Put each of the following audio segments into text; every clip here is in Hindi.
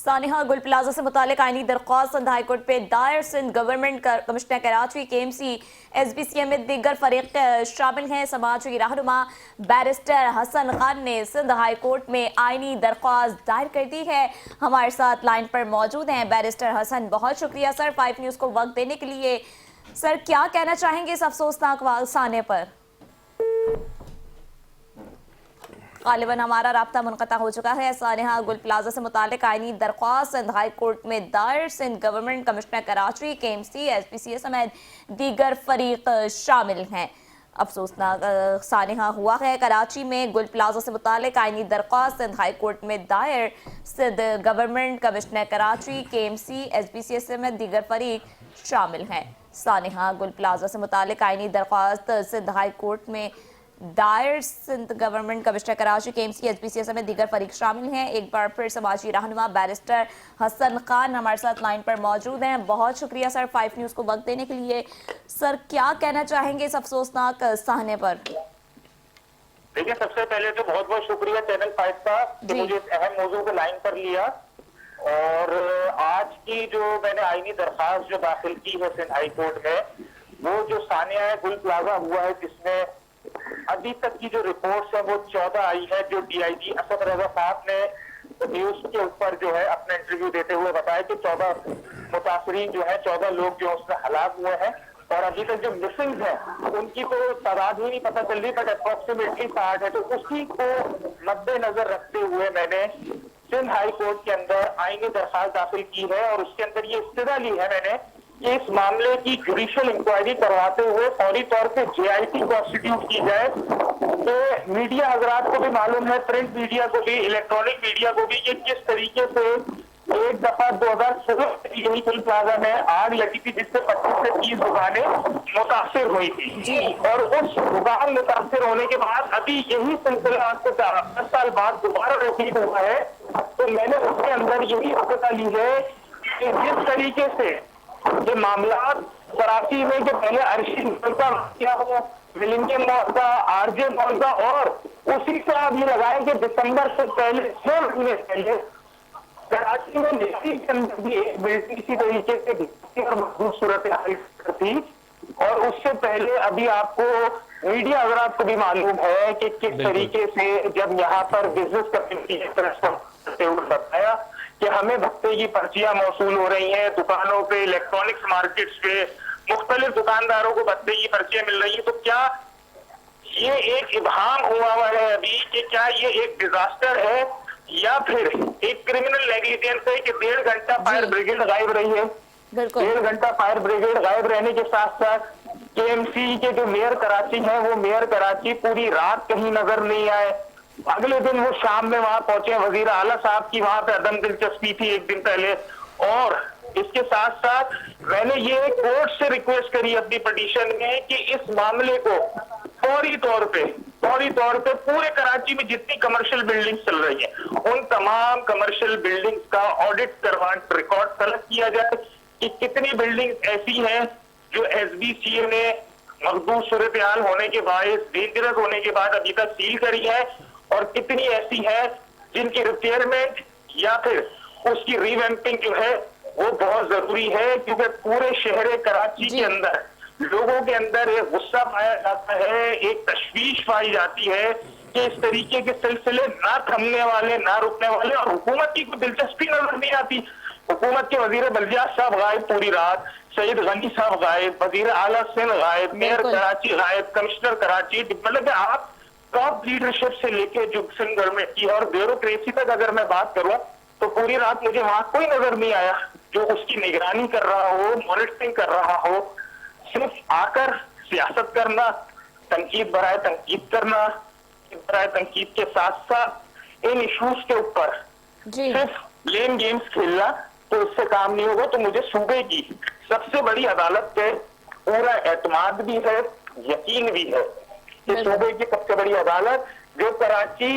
सानिहा गुल प्लाजा से मुतालिक आईनी दरख्वास्त सिंध हाई कोर्ट पे दायर। Sindh government commissioner Karachi KMC SBCM में दीगर फरीक शामिल हैं। समाजी रहनुमा बैरिस्टर हसन खान ने सिंध हाई कोर्ट में आईनी दरख्वास्त दायर कर दी है। हमारे साथ लाइन पर मौजूद हैं बैरिस्टर हसन। बहुत शुक्रिया सर 5 न्यूज़ को वक्त देने के लिए। सर क्या कहना चाहेंगे इस अफसोसनाक वाक़या पर? गालिबन हमारा राब्ता मुनक़ता हो चुका है। सानिहा गुल प्लाजा से मुतालिक आईनी दरख्वास्त सिंध हाई कोर्ट में दायर। Sindh government commissioner Karachi KMC SBCA समेत दीगर फरीक शामिल हैं। अफसोसनाक सानिहा हुआ है कराची में। गुल प्लाजा से मुतालिक आईनी दरख्वास्त सिंध हाई कोर्ट में दायर। Sindh government commissioner Karachi KMC SBCA समेत दीगर फरीक शामिल हैं। सानिहा गुल प्लाजा से मुतालिक आईनी दरख्वास्त सिंध हाई कोर्ट में दायर। Sindh government commissioner Karachi KMC SBCA समेत दीगर फरीक शामिल हैं। एक बार फिर समाजी रहनुमा बैरिस्टर हसन खान हमारे साथ लाइन पर मौजूद हैं। बहुत शुक्रिया सर 5 न्यूज़ को वक्त देने के लिए। सर क्या कहना चाहेंगे इस अफसोसनाक साहने पर? देखिए, सबसे पहले तो बहुत बहुत शुक्रिया चैनल 5 का कि मुझे इस अहम मौजू को लाइन पर लिया। और आज की जो मैंने आईनी दरख्वास्त जो दाखिल की है सिंध हाई कोर्ट में, वो जो सानिया गुल प्लाजा हुआ है जिसमें अभी तक की जो रिपोर्ट्स है वो 14 आई है, जो DIG असद रजा साहब ने न्यूज के ऊपर जो है अपना इंटरव्यू देते हुए बताया कि 14 मुतासरीन जो है 14 लोग जो उसमें हलाक हुए हैं और अभी तक जो मिसिंग है उनकी तो तादाद ही नहीं पता चल रही, बट अप्रोक्सीमेटली 60 है। तो उसी को मद्देनजर रखते हुए मैंने सिंध हाई कोर्ट के अंदर आईनी दरख्वास्त दाखिल की है और उसके अंदर ये इस्तदा ली है मैंने कि इस मामले की जुडिशियल इंक्वायरी करवाते हुए फौरी तौर पे JIT कॉन्स्टिट्यूट की जाए। तो मीडिया हजरात को भी मालूम है, प्रिंट मीडिया को भी, इलेक्ट्रॉनिक मीडिया को भी, कि किस तरीके से एक दफा 2016 यही गुल प्लाजा में आग लगी थी जिससे 25 से 30 दुकानें मुतासिर हुई थी। और उस दुकान मुतासिर होने के बाद अभी यही सिलसिला आज से 10 साल बाद दोबारा रिपीट हुआ है। तो मैंने उसके अंदर यही इस्तदा ली है कि जिस तरीके से ये मामला कराची में जो पहले अर्शी मॉल का वाकया हो, विलिंगटन मॉल का, RJ मॉल का, और उसी से आप ये लगाएं कि दिसंबर से पहले 6 महीने पहले कराची में निजी के अंदर भी एक बिल्डिंग इसी तरीके से और मजबूत सूरत हाल थी। और उससे पहले अभी आपको मीडिया हजरात को भी मालूम है कि किस तरीके से जब यहाँ पर बिजनेस कम्युनिटी करते हुए बताया कि हमें भत्ते की पर्चियां मौसूल हो रही हैं दुकानों पे, इलेक्ट्रॉनिक्स मार्केट्स पे, मुख्तलिफ दुकानदारों को भत्ते की पर्चियां मिल रही है। तो क्या ये एक इबहाम हुआ है अभी कि क्या ये एक डिजास्टर है या फिर एक क्रिमिनल नेग्लिजेंस है कि 1.5 घंटा फायर ब्रिगेड गायब रही है। 1.5 घंटा फायर ब्रिगेड गायब रहने के साथ साथ KMC के जो मेयर कराची है वो मेयर कराची पूरी रात कहीं नजर नहीं आए। अगले दिन वो शाम में वहां पहुंचे। वजीर आला साहब की वहां पे अदम दिलचस्पी थी एक दिन पहले। और इसके साथ साथ मैंने ये कोर्ट से रिक्वेस्ट करी अपनी पिटीशन में कि इस मामले को फौरी तौर पे पूरे कराची में जितनी कमर्शियल बिल्डिंग्स चल रही है उन तमाम कमर्शियल बिल्डिंग्स का ऑडिट करवा रिकॉर्ड तलब किया जाए कि कितनी बिल्डिंग्स ऐसी हैं जो SBCA ने मखदूस सूरत हाल होने के बाद, डेंजरस होने के बाद अभी तक सील करी है, और कितनी ऐसी है जिनकी रिपेयरमेंट या फिर उसकी रिवैम्पिंग जो है वो बहुत जरूरी है। क्योंकि पूरे शहर कराची के अंदर लोगों के अंदर एक गुस्सा पाया जाता है, एक तशवीश पाई जाती है कि इस तरीके के सिलसिले ना थमने वाले, ना रुकने वाले, और हुकूमत की कोई दिलचस्पी नजर नहीं आती। हुकूमत के वजीर बल्दियात साहब गायब पूरी रात, सईद गनी साहब गायब, वजीर आला सिंध गायब, मेयर कराची गायब, कमिश्नर कराची, मतलब आप टॉप लीडरशिप से लेके जो सिंध गवर्नमेंट की और ब्यूरोक्रेसी तक अगर मैं बात करूं तो पूरी रात मुझे वहां कोई नजर नहीं आया जो उसकी निगरानी कर रहा हो, मॉनिटरिंग कर रहा हो। सिर्फ आकर सियासत करना, तनकीद बराए तनकीद करना, बराए तनकीद के साथ साथ इन इश्यूज के ऊपर सिर्फ ब्लेम गेम्स खेलना, तो इससे काम नहीं होगा। तो मुझे सूबे की सबसे बड़ी अदालत पे पूरा एतमाद भी है, यकीन भी है कि सूबे की सबसे बड़ी अदालत जो कराची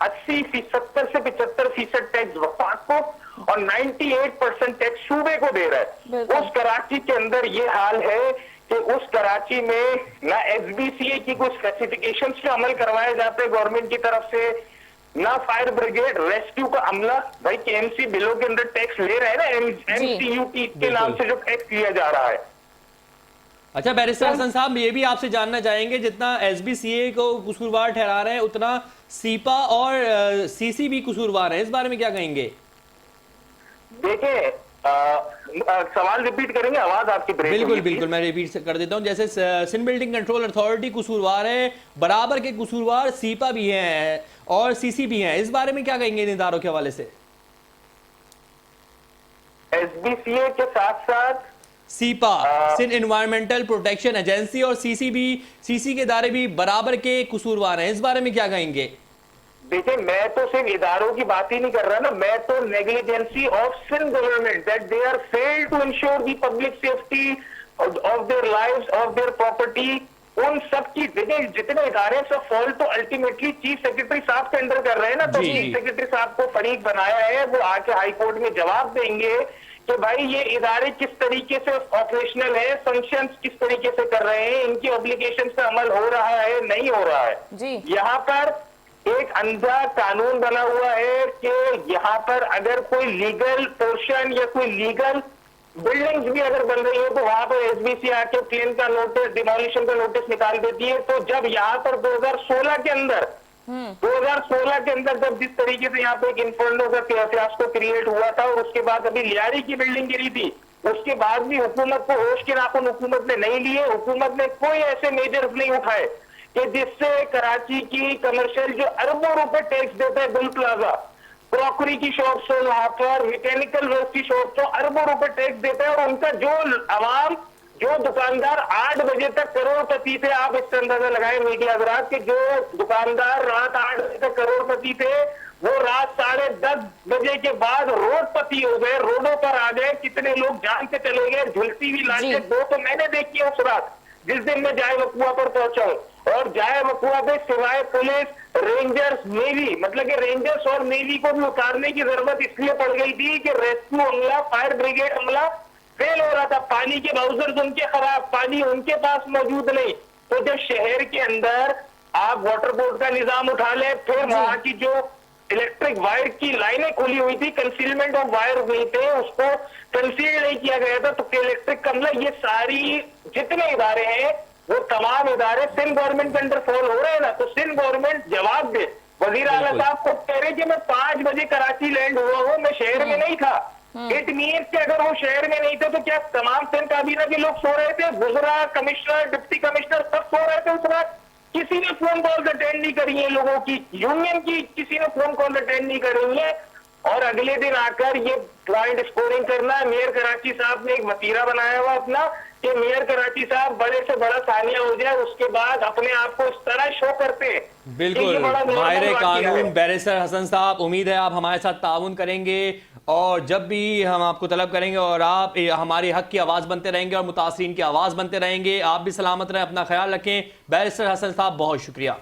80% से 75% टैक्स वफाक को और 98% टैक्स सूबे को दे रहा है, उस कराची के अंदर ये हाल है कि उस कराची में ना SBCA की कुछ स्पेसिफिकेशंस पे अमल करवाए जाते हैं गवर्नमेंट की तरफ से, ना फायर ब्रिगेड, रेस्क्यू का अमला। भाई केएमसी बिलों के अंदर टैक्स ले रहे हैं ना, एमसीयूटी के नाम से जो टैक्स लिया जा रहा है। अच्छा बैरिस्टर हसन साहब, ये भी आपसे जानना चाहेंगे, जितना एसबीसीए को कसूरवार ठहरा रहे हैं उतना सीपा और सीसी भी कसूरवार है, इस बारे में क्या कहेंगे? देखिए सवाल रिपीट करेंगे, आवाज आपकी ब्रेक बिल्कुल बिल्कुल, मैं रिपीट कर देता हूं। जैसे सिंध बिल्डिंग कंट्रोल अथॉरिटी कसूरवार है, बराबर के कसूरवार सीपा भी हैं और सीसी भी हैं, इस बारे में क्या कहेंगे इन इदारों के हवाले से? एसबीसीए के साथ साथ SEPA, Sindh environmental protection agency, और सीसी के इदारे भी बराबर के कसूरवार हैं, इस बारे में क्या कहेंगे? देखिए मैं तो सिर्फ इदारों की बात ही नहीं कर रहा ना, मैं तो negligence of Sindh government that they are fail to ensure the public safety of their lives, of their property, उन सब की। देखिए जितने इदारे सब फॉल तो अल्टीमेटली चीफ सेक्रेटरी साहब के अंडर कर रहे हैं ना, तो चीफ सेक्रेटरी साहब को फरीक बनाया है, वो आके हाई कोर्ट में जवाब देंगे कि भाई ये इदारे किस तरीके से ऑपरेशनल है, फंक्शंस किस तरीके से कर रहे हैं, इनकी ऑब्लिगेशंस पे अमल हो रहा है नहीं हो रहा है। यहाँ पर एक अंधा कानून बना हुआ है कि यहाँ पर अगर कोई लीगल पोर्शन या कोई लीगल बिल्डिंग्स भी अगर बन रही है तो वहां पर एसबीसी आके क्लेम का नोटिस, डिमोलिशन का नोटिस निकाल देती है। तो जब यहाँ पर 2016 के अंदर जब जिस तरीके से यहाँ पे एक इन्फर्नो का फियास्को क्रिएट हुआ था, और उसके बाद अभी लियारी की बिल्डिंग गिरी थी, उसके बाद भी हुकूमत को होश के नाखून हुकूमत ने नहीं लिए, हुकूमत ने कोई ऐसे मेजर्स नहीं उठाए कि जिससे कराची की कमर्शियल जो अरबों रुपए टैक्स देता है गुल प्लाजा, क्रॉकरी की शॉप से, वहां पर मैकेनिकल वर्क की शॉप से अरबों रुपए टैक्स देता है, और उनका जो आवाम, जो दुकानदार 8 बजे तक करोड़पति थे, आप इससे अंदाजा लगाए मीडिया हजरात के, जो दुकानदार रात 8 बजे तक करोड़पति थे, वो रात 10:30 बजे के बाद रोडपति हो गए, रोडों पर आ गए। कितने लोग जान के चले गए, झुलती हुई लाशें दो तो मैंने देखी है उस रात जिस दिन मैं जाए वकुआ पर पहुंचा हूं। और जाए वकुआ पे सिवाय पुलिस, रेंजर्स, नेवी, मतलब कि रेंजर्स और नेवी को भी उतारने की जरूरत इसलिए पड़ गई थी कि रेस्क्यू अमला, फायर ब्रिगेड अमला फेल हो रहा था, पानी के बाउजर्स उनके खराब, पानी उनके पास मौजूद नहीं। तो जब शहर के अंदर आप वाटर बोर्ड का निजाम उठा ले, फिर वहां की जो इलेक्ट्रिक वायर की लाइनें खुली हुई थी, कंसीलमेंट ऑफ वायर नहीं थे, उसको कंसील नहीं किया गया था, तो इलेक्ट्रिक का मतलब ये सारी जितने इदारे हैं वो तमाम इदारे सिंध गवर्नमेंट के अंडर फॉल हो रहे हैं ना। तो सिंध गवर्नमेंट जवाब दे। वजीर आला साहब खुद कह रहे कि मैं 5 बजे कराची लैंड हुआ हूं, मैं शहर में नहीं था। इट मीन्स कि अगर वो शहर में नहीं थे तो क्या तमाम सिंध काबीना के लोग सो रहे थे? गुजरा, कमिश्नर, डिप्टी कमिश्नर सब सो रहे थे उस रात? किसी ने फोन कॉल अटेंड नहीं करी है लोगों की, यूनियन की किसी ने फोन कॉल अटेंड नहीं करी है। और अगले दिन आकर ये पॉइंट स्कोरिंग करना, मेयर कराची साहब ने एक वतीरा बनाया हुआ अपना कि मेयर कराची साहब बड़े से बड़ा सानिया हो जाए, उसके बाद अपने आप को इस तरह शो करते हैं। बिल्कुल माहिर कानून बैरिस्टर हसन साहब, उम्मीद है आप हमारे साथ ताउन करेंगे और जब भी हम आपको तलब करेंगे और आप हमारे हक की आवाज़ बनते रहेंगे और मुतासिरीन की आवाज़ बनते रहेंगे। आप भी सलामत रहें, अपना ख्याल रखें। बैरिस्टर हसन साहब बहुत शुक्रिया।